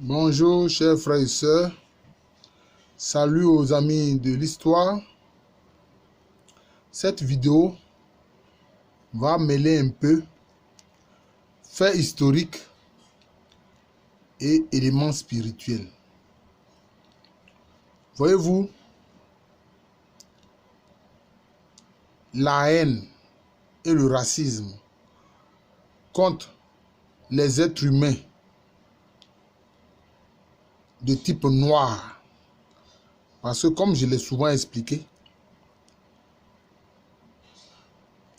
Bonjour chers frères et sœurs, salut aux amis de l'histoire. Cette vidéo va mêler un peu faits historiques et éléments spirituels. Voyez-vous, la haine et le racisme contre les êtres humains de type noir, parce que comme je l'ai souvent expliqué,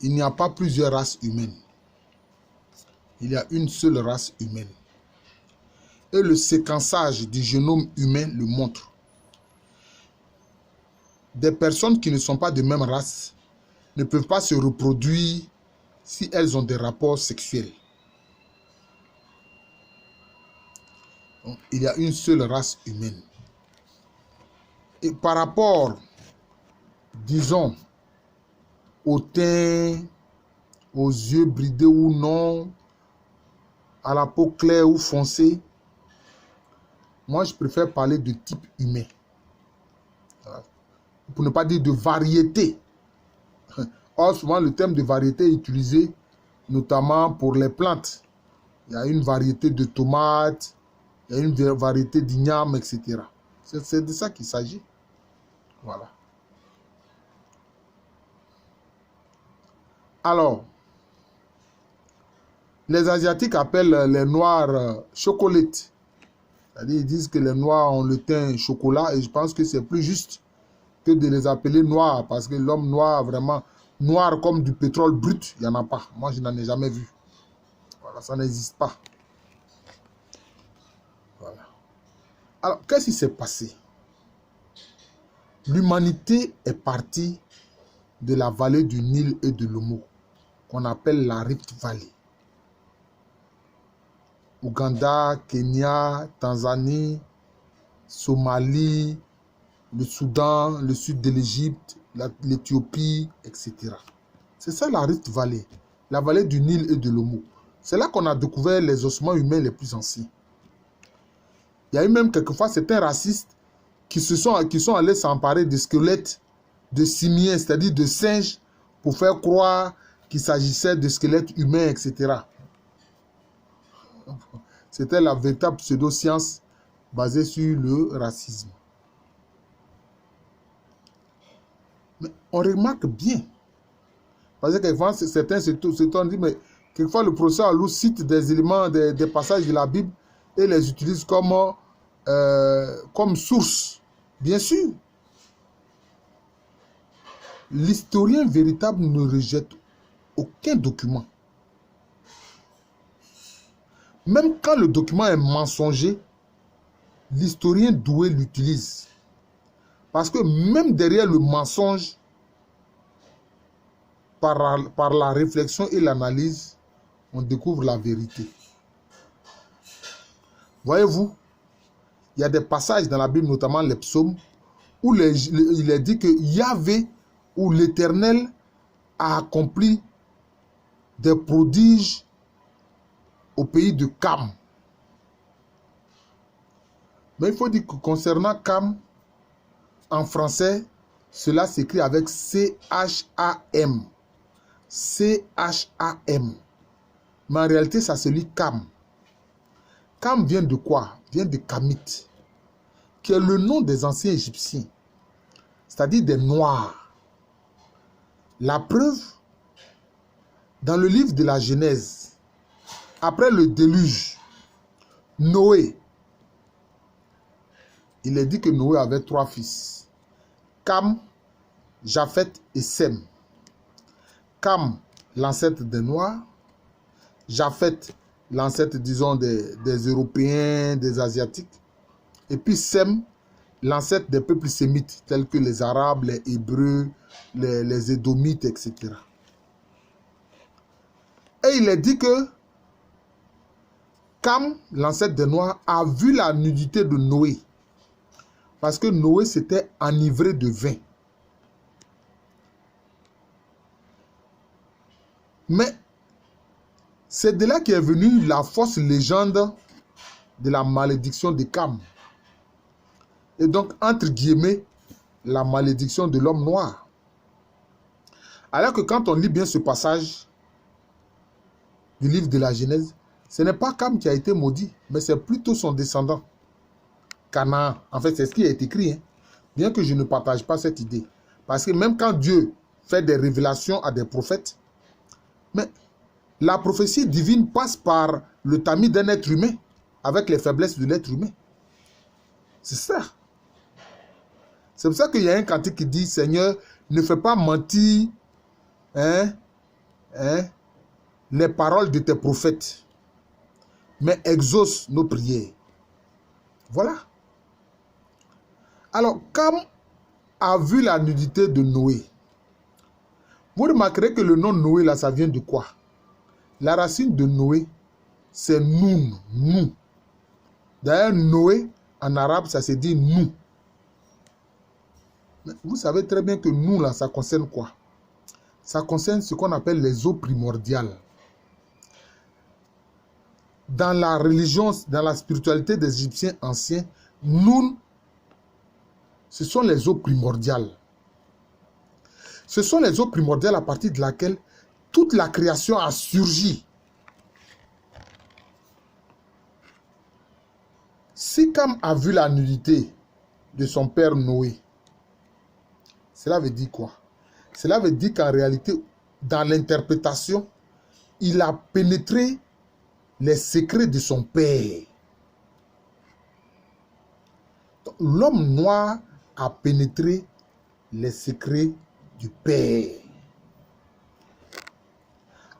il n'y a pas plusieurs races humaines. Il y a une seule race humaine. Et le séquençage du génome humain le montre. Des personnes qui ne sont pas de même race ne peuvent pas se reproduire si elles ont des rapports sexuels. Donc, il y a une seule race humaine. Et par rapport, disons, au teint, aux yeux bridés ou non, à la peau claire ou foncée, moi je préfère parler de type humain. Pour ne pas dire de variété. Or, souvent le terme de variété est utilisé notamment pour les plantes. Il y a une variété de tomates, il y a une variété d'igname, etc. C'est de ça qu'il s'agit. Voilà. Alors, les Asiatiques appellent les Noirs chocolates. C'est-à-dire, ils disent que les Noirs ont le teint chocolat et je pense que c'est plus juste que de les appeler Noirs parce que l'homme noir, vraiment, noir comme du pétrole brut, il n'y en a pas. Moi, je n'en ai jamais vu. Voilà, ça n'existe pas. Voilà. Alors, qu'est-ce qui s'est passé? L'humanité est partie de la vallée du Nil et de l'Omo, qu'on appelle la Rift Valley. Ouganda, Kenya, Tanzanie, Somalie, le Soudan, le sud de l'Égypte, l'Éthiopie, etc. C'est ça la Rift Valley, la vallée du Nil et de l'Omo. C'est là qu'on a découvert les ossements humains les plus anciens. Il y a eu même quelquefois certains racistes qui sont allés s'emparer des squelettes de simiens, c'est-à-dire de singes, pour faire croire qu'il s'agissait de squelettes humains, etc. C'était la véritable pseudo-science basée sur le racisme. Mais on remarque bien, parce que quelquefois certains se disent, mais quelquefois le professeur Alou cite des éléments, des passages de la Bible et les utilise comme source. Bien sûr, l'historien véritable ne rejette aucun document. Même quand le document est mensonger, l'historien doué l'utilise. Parce que même derrière le mensonge, par la réflexion et l'analyse, on découvre la vérité. Voyez-vous, il y a des passages dans la Bible, notamment les psaumes, où il est dit que Yahvé, ou l'Éternel, a accompli des prodiges au pays de Cam. Mais il faut dire que concernant Cam, en français, cela s'écrit avec C-H-A-M. C-H-A-M. Mais en réalité, ça se lit Cam. Cam vient de quoi? Vient de Kamit, qui est le nom des anciens Égyptiens, c'est-à-dire des Noirs. La preuve, dans le livre de la Genèse, après le déluge, Noé, il est dit que Noé avait 3 fils. Cam, Japheth et Sem. Cam, l'ancêtre des Noirs. Japheth, l'ancêtre, disons, des Européens, des Asiatiques. Et puis Sem, l'ancêtre des peuples sémites, tels que les Arabes, les Hébreux, les Édomites, etc. Et il est dit que Cam, l'ancêtre des Noirs, a vu la nudité de Noé. Parce que Noé s'était enivré de vin. Mais c'est de là qu'est venue la fausse légende de la malédiction de Cam. Et donc, entre guillemets, la malédiction de l'homme noir. Alors que quand on lit bien ce passage du livre de la Genèse, ce n'est pas Cam qui a été maudit, mais c'est plutôt son descendant, Canaan. En fait, c'est ce qui est écrit, hein. Bien que je ne partage pas cette idée. Parce que même quand Dieu fait des révélations à des prophètes, mais la prophétie divine passe par le tamis d'un être humain, avec les faiblesses de l'être humain. C'est ça. C'est pour ça qu'il y a un cantique qui dit, Seigneur, ne fais pas mentir les paroles de tes prophètes, mais exauce nos prières. Voilà. Alors, Cam a vu la nudité de Noé. Vous remarquerez que le nom Noé, là, ça vient de quoi? La racine de Noé, c'est Noun, nous. D'ailleurs, Noé, en arabe, ça se dit nous. Mais vous savez très bien que nous, là, ça concerne quoi? Ça concerne ce qu'on appelle les eaux primordiales. Dans la religion, dans la spiritualité des Égyptiens anciens, nous, ce sont les eaux primordiales. Ce sont les eaux primordiales à partir de laquelle toute la création a surgi. Si Cam a vu la nudité de son père Noé, cela veut dire quoi? Cela veut dire qu'en réalité, dans l'interprétation, il a pénétré les secrets de son père. L'homme noir a pénétré les secrets du père.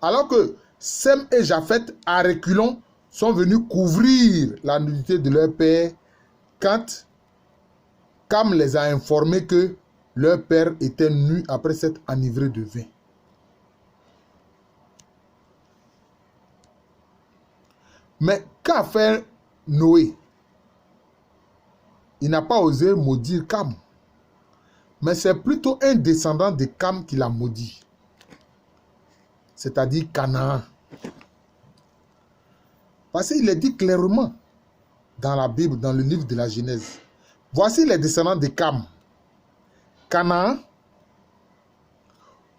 Alors que Sem et Japheth, à reculons, sont venus couvrir la nudité de leur père quand Cam les a informés que leur père était nu après s'être enivré de vin. Mais qu'a fait Noé? Il n'a pas osé maudire Cam. Mais c'est plutôt un descendant de Cam qui l'a maudit. C'est-à-dire Canaan. Parce qu'il est dit clairement dans la Bible, dans le livre de la Genèse. Voici les descendants de Cam. Canaan,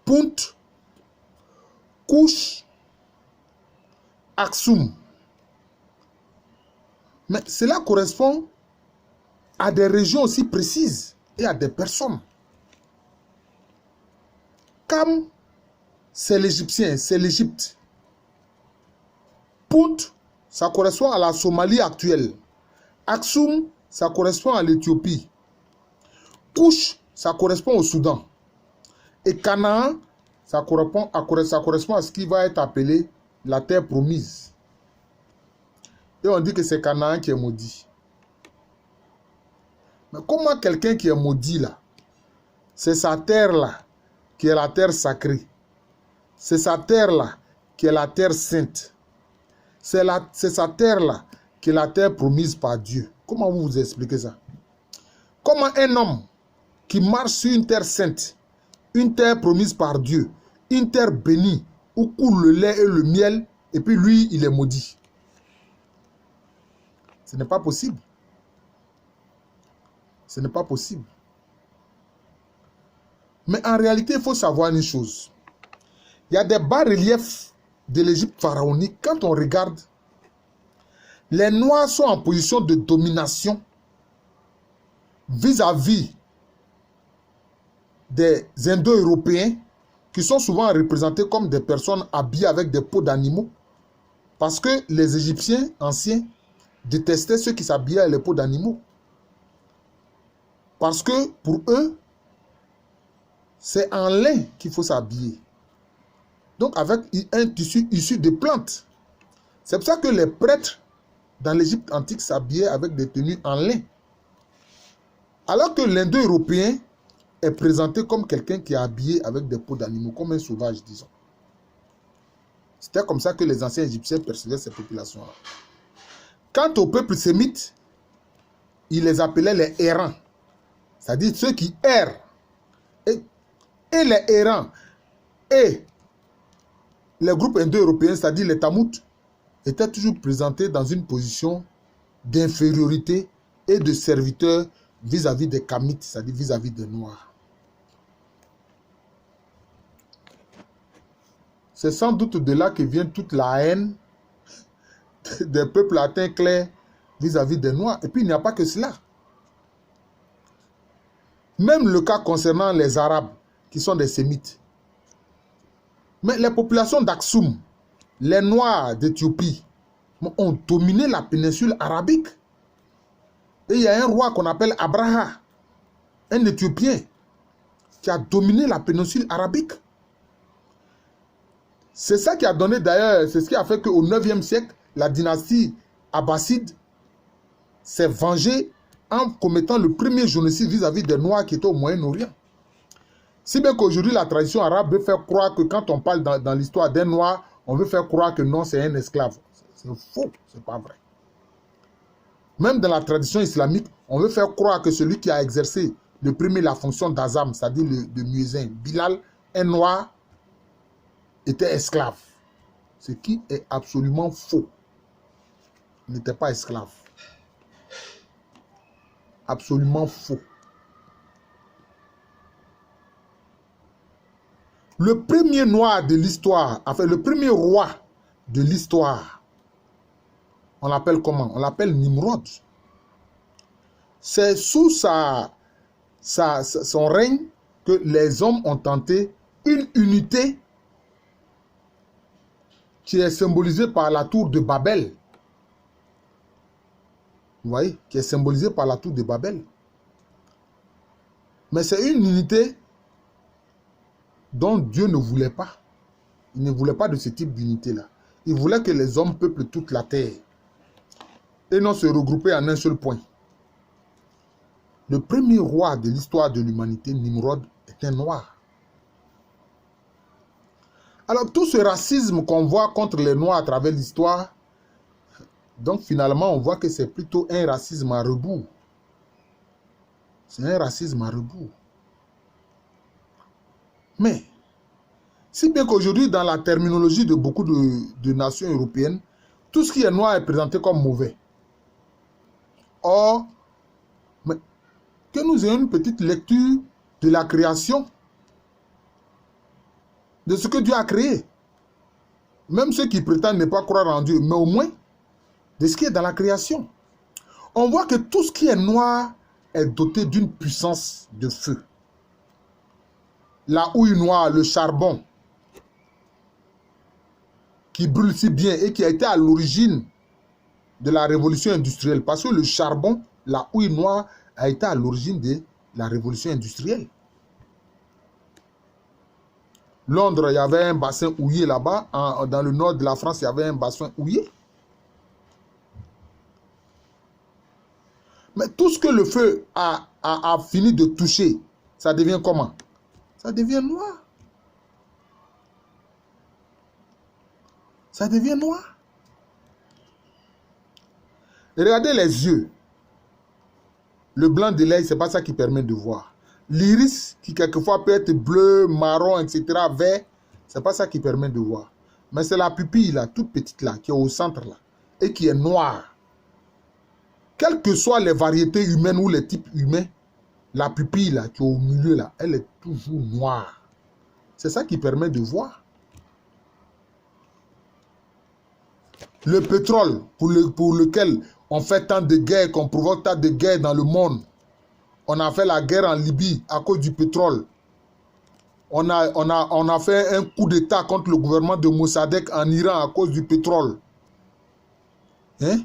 Punt, Cush, Aksum. Mais cela correspond à des régions aussi précises et à des personnes. Cam, c'est l'Égyptien, c'est l'Égypte. Punt, ça correspond à la Somalie actuelle. Aksum, ça correspond à l'Éthiopie. Cush, ça correspond au Soudan. Et Canaan, ça correspond à ce qui va être appelé la terre promise. Et on dit que c'est Canaan qui est maudit. Mais comment quelqu'un qui est maudit là, c'est sa terre là, qui est la terre sacrée. C'est sa terre là, qui est la terre sainte. C'est sa terre là, qui est la terre promise par Dieu. Comment vous vous expliquez ça? Comment un homme qui marche sur une terre sainte, une terre promise par Dieu, une terre bénie, où coule le lait et le miel, et puis lui, il est maudit? Ce n'est pas possible. Ce n'est pas possible. Mais en réalité, il faut savoir une chose. Il y a des bas-reliefs de l'Égypte pharaonique. Quand on regarde, les Noirs sont en position de domination vis-à-vis des Indo-Européens qui sont souvent représentés comme des personnes habillées avec des peaux d'animaux. Parce que les Égyptiens anciens détestaient ceux qui s'habillaient avec les peaux d'animaux. Parce que pour eux, c'est en lin qu'il faut s'habiller. Donc avec un tissu issu de plantes. C'est pour ça que les prêtres dans l'Égypte antique s'habillaient avec des tenues en lin. Alors que l'Indo-Européen est présenté comme quelqu'un qui est habillé avec des peaux d'animaux, comme un sauvage, disons. C'était comme ça que les anciens Égyptiens percevaient ces populations-là. Quant au peuple sémite, ils les appelaient les errants. C'est-à-dire ceux qui errent. Et les errants et les groupes indo-européens, c'est-à-dire les Tamoutes, étaient toujours présentés dans une position d'infériorité et de serviteur vis-à-vis des Kamites, c'est-à-dire vis-à-vis des Noirs. C'est sans doute de là que vient toute la haine des peuples à teint clair vis-à-vis des Noirs. Et puis il n'y a pas que cela. Même le cas concernant les Arabes, qui sont des Sémites. Mais les populations d'Aksum, les Noirs d'Éthiopie, ont dominé la péninsule arabique. Et il y a un roi qu'on appelle Abraha, un Éthiopien, qui a dominé la péninsule arabique. C'est ça qui a donné d'ailleurs, c'est ce qui a fait qu'au 9e siècle, la dynastie abbasside s'est vengée en commettant le premier génocide vis-à-vis des Noirs qui étaient au Moyen-Orient. Si bien qu'aujourd'hui, la tradition arabe veut faire croire que quand on parle dans l'histoire des Noirs, on veut faire croire que non, c'est un esclave. C'est faux, c'est pas vrai. Même dans la tradition islamique, on veut faire croire que celui qui a exercé le premier la fonction d'Azam, c'est-à-dire le muezzin, Bilal, un Noir, était esclave. Ce qui est absolument faux. Il n'était pas esclave. Absolument faux. Le premier Noir de l'histoire, enfin le premier roi de l'histoire, on l'appelle comment? On l'appelle Nimrod. C'est sous son règne que les hommes ont tenté une unité qui est symbolisée par la tour de Babel. Vous voyez? Qui est symbolisée par la tour de Babel. Mais c'est une unité dont Dieu ne voulait pas. Il ne voulait pas de ce type d'unité-là. Il voulait que les hommes peuplent toute la terre et non se regrouper en un seul point. Le premier roi de l'histoire de l'humanité, Nimrod, est un Noir. Alors tout ce racisme qu'on voit contre les Noirs à travers l'histoire, donc finalement on voit que c'est plutôt un racisme à rebours. C'est un racisme à rebours. Mais, si bien qu'aujourd'hui, dans la terminologie de beaucoup de nations européennes, tout ce qui est noir est présenté comme mauvais. Or, mais que nous ayons une petite lecture de la création, de ce que Dieu a créé. Même ceux qui prétendent ne pas croire en Dieu, mais au moins de ce qui est dans la création. On voit que tout ce qui est noir est doté d'une puissance de feu. La houille noire, le charbon, qui brûle si bien et qui a été à l'origine de la révolution industrielle. Parce que le charbon, la houille noire, a été à l'origine de la révolution industrielle. Londres, il y avait un bassin houillé là-bas. Dans le nord de la France, il y avait un bassin houillé. Mais tout ce que le feu a fini de toucher, ça devient comment? Ça devient noir. Ça devient noir. Et regardez les yeux. Le blanc de l'œil, ce n'est pas ça qui permet de voir. L'iris, qui quelquefois peut être bleu, marron, etc., vert, ce n'est pas ça qui permet de voir. Mais c'est la pupille, là, toute petite, là, qui est au centre, là, et qui est noire. Quelles que soient les variétés humaines ou les types humains, la pupille, là, qui est au milieu, là, elle est toujours noire. C'est ça qui permet de voir. Le pétrole, pour lequel on fait tant de guerres, qu'on provoque tant de guerres dans le monde. On a fait la guerre en Libye à cause du pétrole. On a fait un coup d'État contre le gouvernement de Mossadegh en Iran à cause du pétrole. Hein?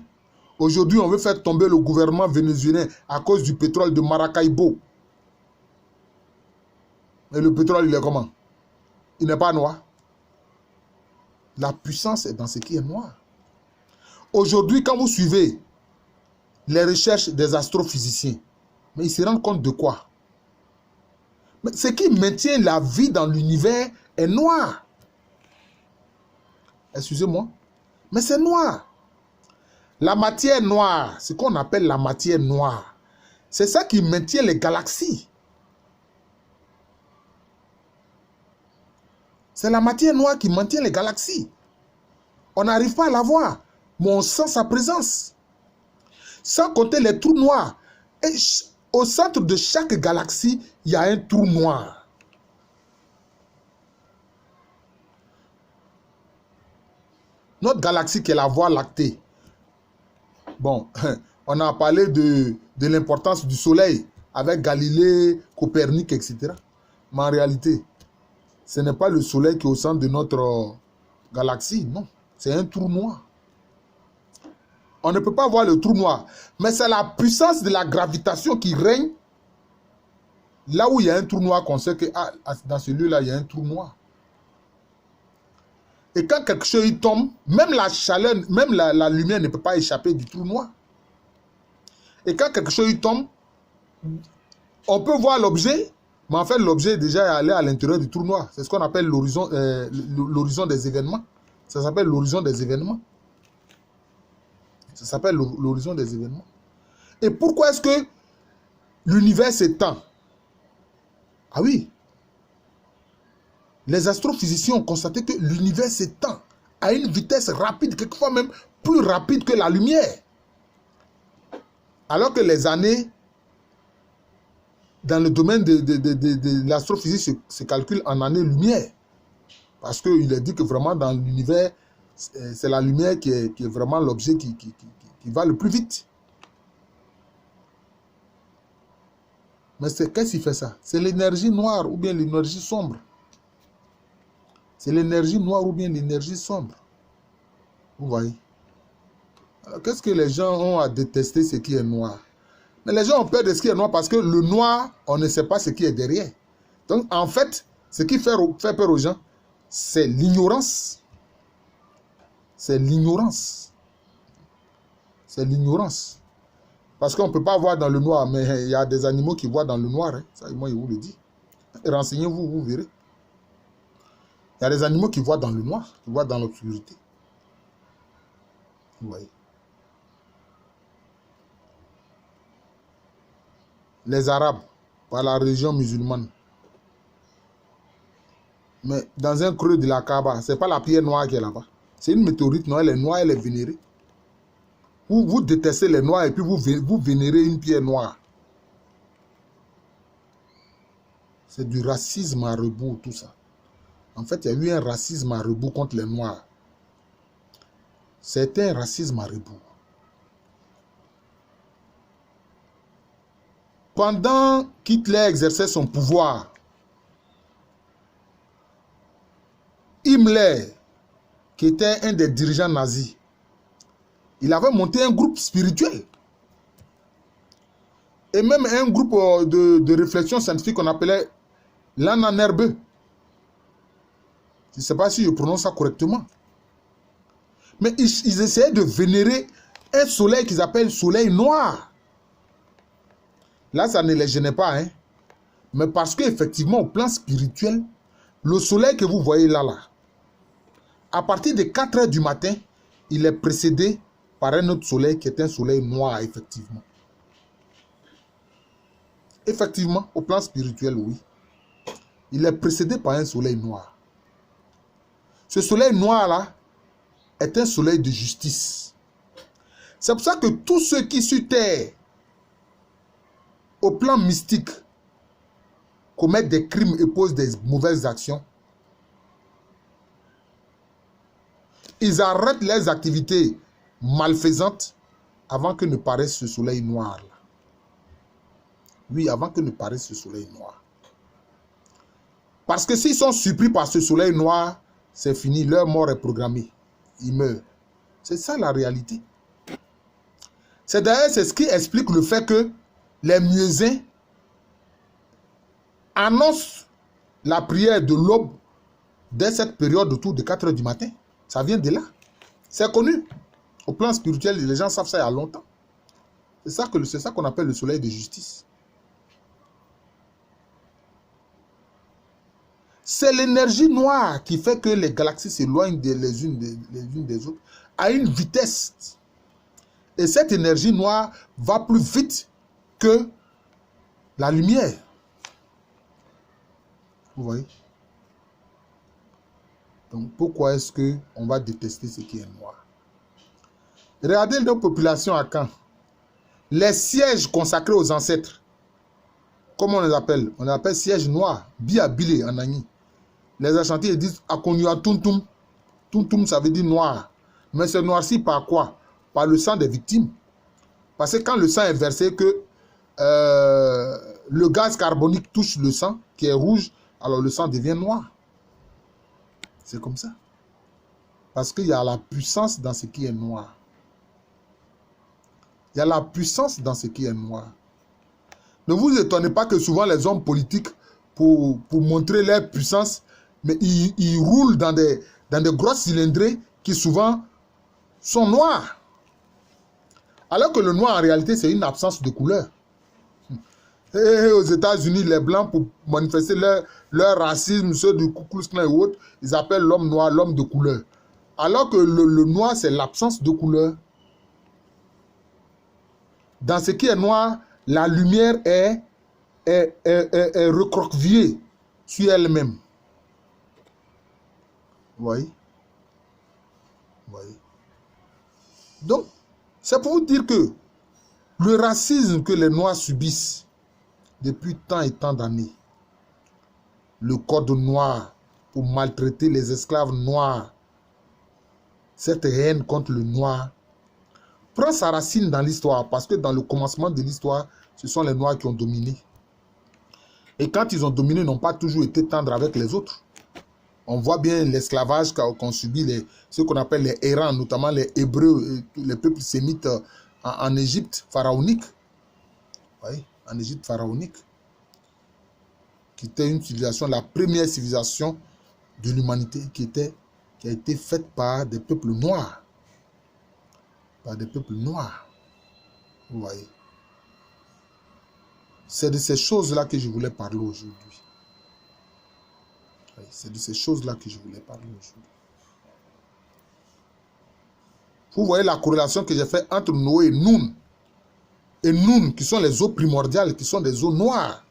Aujourd'hui, on veut faire tomber le gouvernement vénézuélien à cause du pétrole de Maracaibo. Et le pétrole, il est comment? Il n'est pas noir. La puissance est dans ce qui est noir. Aujourd'hui, quand vous suivez les recherches des astrophysiciens, mais ils se rendent compte de quoi? Mais ce qui maintient la vie dans l'univers est noir. Excusez-moi, mais c'est noir. La matière noire, ce qu'on appelle la matière noire, c'est ça qui maintient les galaxies. C'est la matière noire qui maintient les galaxies. On n'arrive pas à la voir, mais on sent sa présence. Sans compter les trous noirs. Et au centre de chaque galaxie, il y a un trou noir. Notre galaxie qui est la Voie lactée. Bon, on a parlé de l'importance du Soleil avec Galilée, Copernic, etc. Mais en réalité, ce n'est pas le Soleil qui est au centre de notre galaxie, non. C'est un trou noir. On ne peut pas voir le trou noir. Mais c'est la puissance de la gravitation qui règne. Là où il y a un trou noir, qu'on sait que dans ce lieu-là, il y a un trou noir. Et quand quelque chose y tombe, même la chaleur, même la lumière ne peut pas échapper du trou noir. Et quand quelque chose y tombe, on peut voir l'objet, mais en fait l'objet est déjà allé à l'intérieur du trou noir. C'est ce qu'on appelle l'horizon des événements. Ça s'appelle l'horizon des événements. Ça s'appelle l'horizon des événements. Et pourquoi est-ce que l'univers s'étend? Ah oui. Les astrophysiciens ont constaté que l'univers s'étend à une vitesse rapide, quelquefois même plus rapide que la lumière. Alors que les années, dans le domaine de l'astrophysique, se calculent en années-lumière. Parce qu'il est dit que vraiment dans l'univers, c'est la lumière qui est vraiment l'objet qui va le plus vite. Mais qu'est-ce qui fait ça? C'est l'énergie noire ou bien l'énergie sombre. C'est l'énergie noire ou bien l'énergie sombre. Vous voyez? Qu'est-ce que les gens ont à détester ce qui est noir? Mais les gens ont peur de ce qui est noir parce que le noir, on ne sait pas ce qui est derrière. Donc, en fait, ce qui fait peur aux gens, c'est l'ignorance. C'est l'ignorance. C'est l'ignorance. Parce qu'on ne peut pas voir dans le noir, mais il y a des animaux qui voient dans le noir. Hein. Ça, moi, je vous le dis. Renseignez-vous, vous verrez. Il y a des animaux qui voient dans le noir, qui voient dans l'obscurité. Vous voyez. Les Arabes, par la religion musulmane. Mais dans un creux de la Kaaba, ce n'est pas la pierre noire qui est là-bas. C'est une météorite noire, elle est noire, elle est vénérée. Vous détestez les noirs et puis vous vénérez une pierre noire. C'est du racisme à rebours, tout ça. En fait, il y a eu un racisme à rebours contre les noirs. C'est un racisme à rebours. Pendant qu'Hitler exerçait son pouvoir, Himmler, qui était un des dirigeants nazis, il avait monté un groupe spirituel. Et même un groupe de réflexion scientifique qu'on appelait l'Ananerbe. Je ne sais pas si je prononce ça correctement. Mais ils essayaient de vénérer un soleil qu'ils appellent soleil noir. Là, ça ne les gênait pas. Hein? Mais parce qu'effectivement, au plan spirituel, le soleil que vous voyez là, à partir de 4 heures du matin, il est précédé par un autre soleil qui est un soleil noir, effectivement. Effectivement, au plan spirituel, oui. Il est précédé par un soleil noir. Ce soleil noir-là est un soleil de justice. C'est pour ça que tous ceux qui sur terre, au plan mystique, commettent des crimes et posent des mauvaises actions, ils arrêtent leurs activités malfaisantes avant que ne paraisse ce soleil noir-là. Oui, avant que ne paraisse ce soleil noir. Parce que s'ils sont surpris par ce soleil noir, c'est fini, leur mort est programmée. Ils meurent. C'est ça la réalité. C'est d'ailleurs ce qui explique le fait que les muezzins annoncent la prière de l'aube dès cette période autour de 4 heures du matin. Ça vient de là. C'est connu. Au plan spirituel, les gens savent ça il y a longtemps. C'est ça qu'on appelle le soleil de justice. C'est l'énergie noire qui fait que les galaxies s'éloignent les unes des autres à une vitesse. Et cette énergie noire va plus vite que la lumière. Vous voyez? Donc pourquoi est-ce qu'on va détester ce qui est noir? Regardez nos populations à Caen. Les sièges consacrés aux ancêtres, comment on les appelle? On les appelle sièges noirs, biabilé en Agni. Les Ashantis disent Akonua Tuntum. Tuntum, ça veut dire noir. Mais c'est noirci par quoi? Par le sang des victimes. Parce que quand le sang est versé, que le gaz carbonique touche le sang, qui est rouge, alors le sang devient noir. C'est comme ça. Parce qu'il y a la puissance dans ce qui est noir. Il y a la puissance dans ce qui est noir. Ne vous étonnez pas que souvent les hommes politiques, pour montrer leur puissance, mais ils roulent dans des grosses cylindrées qui souvent sont noirs. Alors que le noir en réalité c'est une absence de couleur. Et aux États-Unis, les Blancs, pour manifester leur racisme, ceux du Ku Klux Klan et autres, ils appellent l'homme noir l'homme de couleur. Alors que le noir, c'est l'absence de couleur. Dans ce qui est noir, la lumière est recroquevillée sur elle-même. Vous voyez? Vous voyez? Donc, c'est pour vous dire que le racisme que les Noirs subissent depuis tant et tant d'années, le code noir pour maltraiter les esclaves noirs, cette haine contre le noir, prend sa racine dans l'histoire, parce que dans le commencement de l'histoire, ce sont les Noirs qui ont dominé. Et quand ils ont dominé, ils n'ont pas toujours été tendres avec les autres. On voit bien l'esclavage qu'ont subi ceux qu'on appelle les errants, notamment les Hébreux, les peuples sémites en Égypte pharaonique. Oui, en Égypte pharaonique. Qui était une civilisation, la première civilisation de l'humanité qui a été faite par des peuples noirs. Par des peuples noirs. Vous voyez. C'est de ces choses-là que je voulais parler aujourd'hui. Oui, c'est de ces choses-là que je voulais parler aujourd'hui. Vous voyez la corrélation que j'ai faite entre Noé et Noun. Et Noun, qui sont les eaux primordiales, qui sont des eaux noires,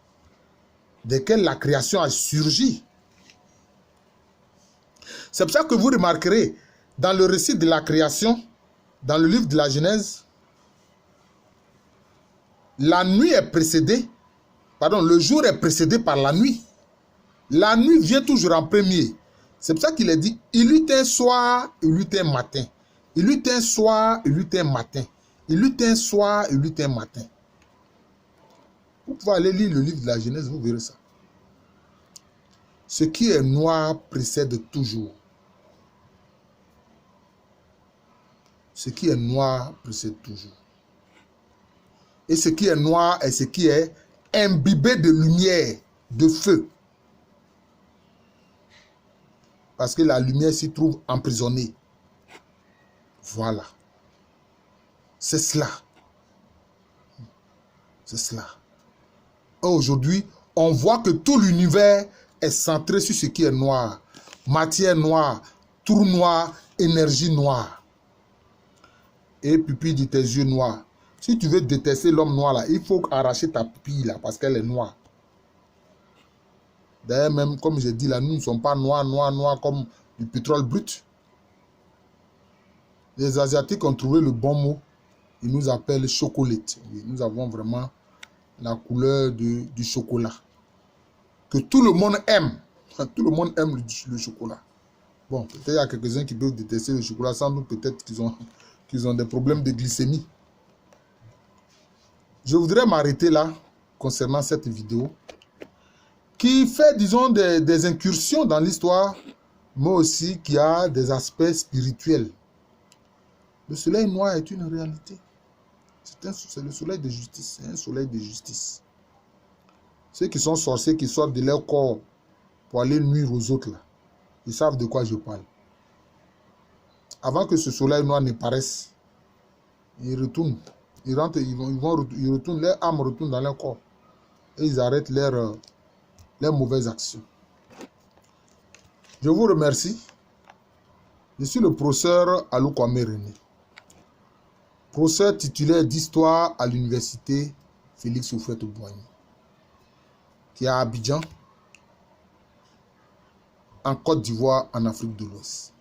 desquelles la création a surgi. C'est pour ça que vous remarquerez, dans le récit de la création, dans le livre de la Genèse, la nuit est précédée, pardon, le jour est précédé par la nuit. La nuit vient toujours en premier. C'est pour ça qu'il est dit, il eut un soir, il eut un matin. Il eut un soir, il eut un matin. Il eut un soir, il eut un matin. Vous pouvez aller lire le livre de la Genèse, vous verrez ça. Ce qui est noir précède toujours. Ce qui est noir précède toujours. Et ce qui est noir est ce qui est imbibé de lumière, de feu. Parce que la lumière s'y trouve emprisonnée. Voilà. C'est cela. C'est cela. Aujourd'hui, on voit que tout l'univers est centré sur ce qui est noir. Matière noire, trou noir, énergie noire. Et pupille de tes yeux noirs. Si tu veux détester l'homme noir là, il faut arracher ta pupille là parce qu'elle est noire. D'ailleurs, même comme je dis là, nous ne sommes pas noirs comme du pétrole brut. Les Asiatiques ont trouvé le bon mot. Ils nous appellent chocolate. Oui, nous avons vraiment la couleur du chocolat. Que tout le monde aime. Tout le monde aime le chocolat. Bon, peut-être il y a quelques-uns qui peuvent détester le chocolat. Sans doute peut-être qu'ils ont des problèmes de glycémie. Je voudrais m'arrêter là concernant cette vidéo qui fait, disons, des incursions dans l'histoire, mais aussi qui a des aspects spirituels. Le soleil noir est une réalité. C'est le soleil de justice. C'est un soleil de justice. Ceux qui sont sorciers, qui sortent de leur corps pour aller nuire aux autres, là, ils savent de quoi je parle. Avant que ce soleil noir ne paraisse, ils retournent. Ils rentrent, ils retournent, leur âme retourne dans leur corps. Et ils arrêtent leurs mauvaises actions. Je vous remercie. Je suis le professeur Alou Kwame René. Professeur titulaire d'histoire à l'université Félix Houphouët-Boigny, qui est à Abidjan, en Côte d'Ivoire, en Afrique de l'Ouest.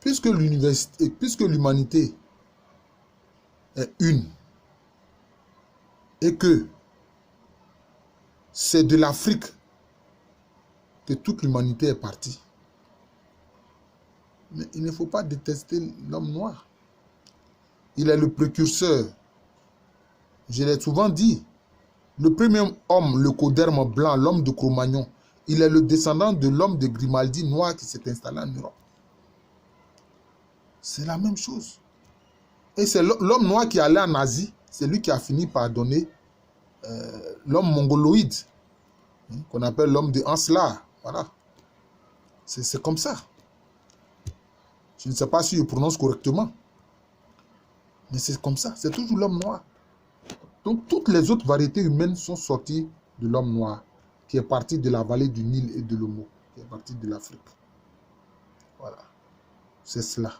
Puisque l'humanité est une, et que c'est de l'Afrique que toute l'humanité est partie. Mais il ne faut pas détester l'homme noir. Il est le précurseur. Je l'ai souvent dit. Le premier homme, le coderme blanc, l'homme de Cro-Magnon, il est le descendant de l'homme de Grimaldi noir qui s'est installé en Europe. C'est la même chose. Et c'est l'homme noir qui est allé en Asie, c'est lui qui a fini par donner l'homme mongoloïde, qu'on appelle l'homme de Hansla. Voilà. C'est comme ça. Je ne sais pas si je prononce correctement. Mais c'est comme ça. C'est toujours l'homme noir. Donc, toutes les autres variétés humaines sont sorties de l'homme noir, qui est parti de la vallée du Nil et de l'Omo, qui est parti de l'Afrique. Voilà. C'est cela.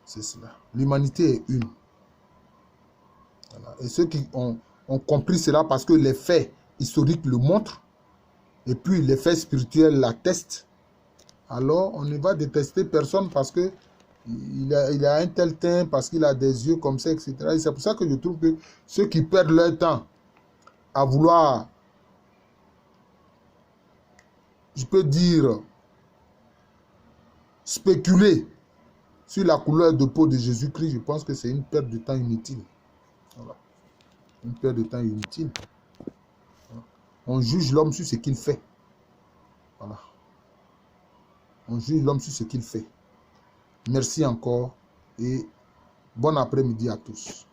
C'est cela. L'humanité est une. Voilà. Et ceux qui ont compris cela parce que les faits historiques le montrent, et puis les faits spirituels l'attestent, alors on ne va détester personne parce que il a un tel teint, parce qu'il a des yeux comme ça, etc. Et c'est pour ça que je trouve que ceux qui perdent leur temps à vouloir, je peux dire, spéculer sur la couleur de peau de Jésus-Christ, je pense que c'est une perte de temps inutile. Voilà. Une perte de temps inutile. Voilà. On juge l'homme sur ce qu'il fait. Voilà. On juge l'homme sur ce qu'il fait. Merci encore et bon après-midi à tous.